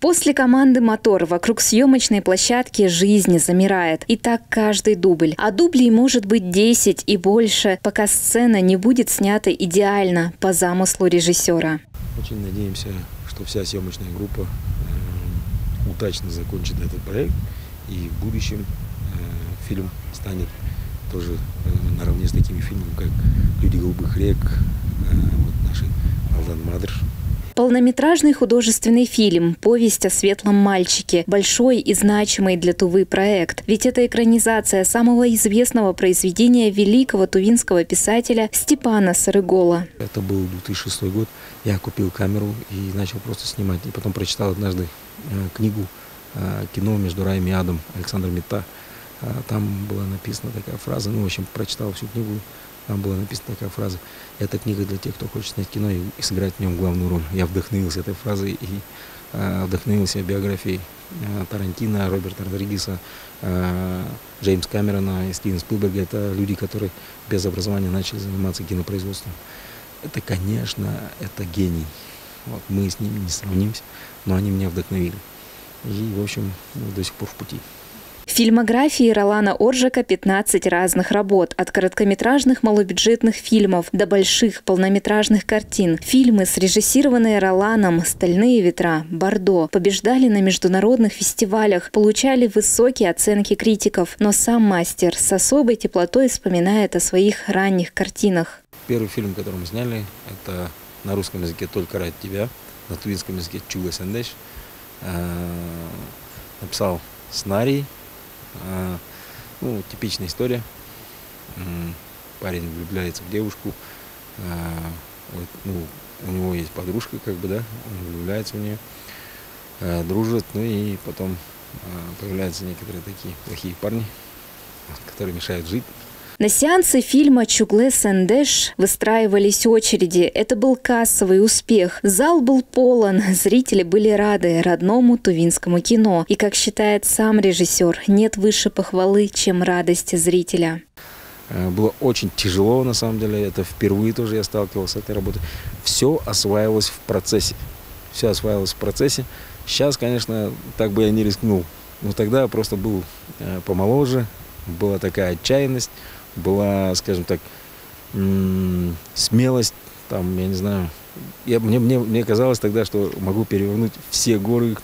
После команды «Мотор» вокруг съемочной площадки жизнь замирает. И так каждый дубль. А дублей может быть 10 и больше, пока сцена не будет снята идеально по замыслу режиссера. Очень надеемся, что вся съемочная группа удачно закончит этот проект. И в будущем фильм станет тоже наравне с такими фильмами, как «Люди голубых рек», вот наши «Алдан Мадр». Полнометражный художественный фильм «Повесть о светлом мальчике» – большой и значимый для Тувы проект. Ведь это экранизация самого известного произведения великого тувинского писателя Степана Сарыгола. Это был 2006 год. Я купил камеру и начал просто снимать. И потом прочитал однажды книгу «Кино между раем и адом» Александра Митта. Там была написана такая фраза, в общем, прочитал всю книгу. Там была написана такая фраза: «Это книга для тех, кто хочет снять кино и сыграть в нем главную роль». Я вдохновился этой фразой и вдохновился биографией Тарантино, Роберта Родригеса, Джеймса Кэмерона и Стивена Спилберга. Это люди, которые без образования начали заниматься кинопроизводством. Это, конечно, это гений. Вот, мы с ними не сравнимся, но они меня вдохновили. И, в общем, до сих пор в пути. В фильмографии Ролана Оржака 15 разных работ, от короткометражных малобюджетных фильмов до больших полнометражных картин. Фильмы, срежиссированные Роланом «Стальные ветра», «Бордо», побеждали на международных фестивалях, получали высокие оценки критиков. Но сам мастер с особой теплотой вспоминает о своих ранних картинах. Первый фильм, который мы сняли, это на русском языке «Только ради тебя», на тувинском языке «Чуга Сендеш». Написал сценарий. Типичная история. Парень влюбляется в девушку. У него есть подружка, он влюбляется в нее, дружит, и потом появляются некоторые такие плохие парни, которые мешают жить. На сеансы фильма «Чугле Сендеш» выстраивались очереди. Это был кассовый успех. Зал был полон, зрители были рады родному тувинскому кино. И, как считает сам режиссер, нет выше похвалы, чем радость зрителя. Было очень тяжело, на самом деле. Это впервые тоже я сталкивался с этой работой. Все осваивалось в процессе. Сейчас, конечно, так бы я не рискнул. Но тогда я просто был помоложе. Была такая отчаянность. Была, скажем так, смелость, я не знаю. Мне казалось тогда, что могу перевернуть все горы,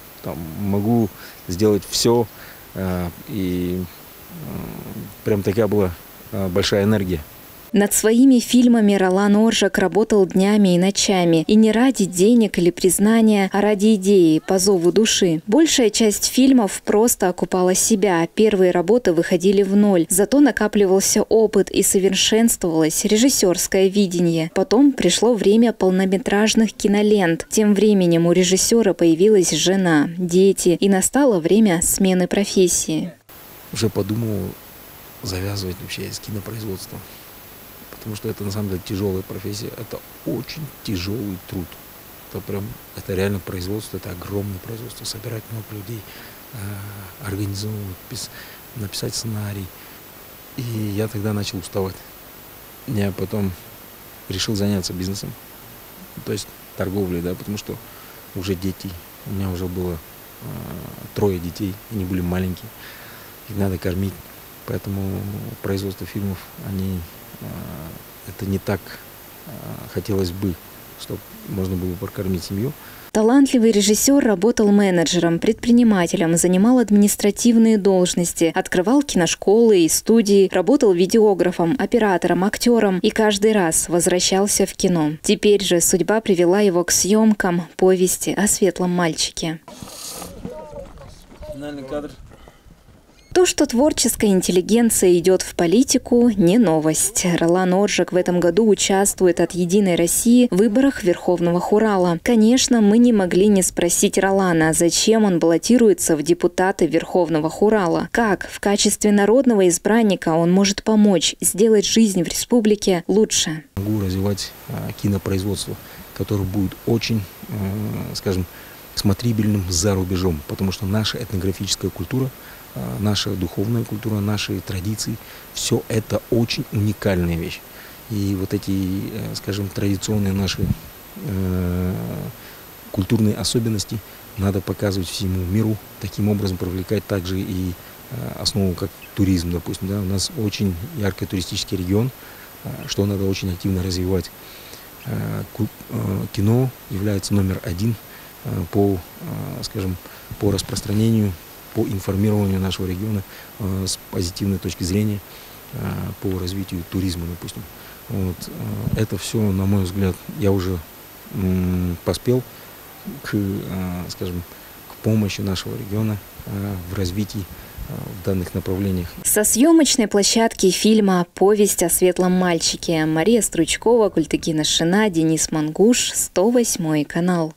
могу сделать все. И прям такая была большая энергия. Над своими фильмами Ролан Оржак работал днями и ночами. И не ради денег или признания, а ради идеи, по зову души. Большая часть фильмов просто окупала себя. Первые работы выходили в ноль. Зато накапливался опыт и совершенствовалось режиссерское видение. Потом пришло время полнометражных кинолент. Тем временем у режиссера появилась жена, дети. И настало время смены профессии. Уже подумал завязывать вообще с кинопроизводством. Потому что это на самом деле тяжелая профессия, это очень тяжелый труд. Это реально производство, это огромное производство, собирать много людей, организовывать, написать сценарий. И я тогда начал уставать. Я потом решил заняться бизнесом, то есть торговлей, потому что уже дети, у меня уже было 3 детей, они были маленькие, их надо кормить. Поэтому производство фильмов, это не так хотелось бы, чтобы можно было прокормить семью. Талантливый режиссер работал менеджером, предпринимателем, занимал административные должности, открывал киношколы и студии, работал видеографом, оператором, актером и каждый раз возвращался в кино. Теперь же судьба привела его к съемкам «Повести о светлом мальчике». Финальный кадр. То, что творческая интеллигенция идет в политику, не новость. Ролан Оржак в этом году участвует от «Единой России» в выборах Верховного Хурала. Конечно, мы не могли не спросить Ролана, зачем он баллотируется в депутаты Верховного Хурала. Как в качестве народного избранника он может помочь сделать жизнь в республике лучше. Могу развивать кинопроизводство, которое будет очень, скажем, смотрибельным за рубежом, потому что наша этнографическая культура, наша духовная культура, наши традиции, все это очень уникальная вещь. И вот эти, скажем, традиционные наши культурные особенности надо показывать всему миру, таким образом привлекать также и основу как туризм, допустим. Да? У нас очень яркий туристический регион, что надо очень активно развивать. Кино является номер один по, скажем, по распространению, по информированию нашего региона с позитивной точки зрения по развитию туризма, допустим. Вот. Это все, на мой взгляд, я уже поспел к, скажем, к помощи нашего региона в развитии в данных направлениях. Со съемочной площадки фильма «Повесть о светлом мальчике» Мария Стручкова, Гультыгина Шина, Денис Мангуш, 108 канал.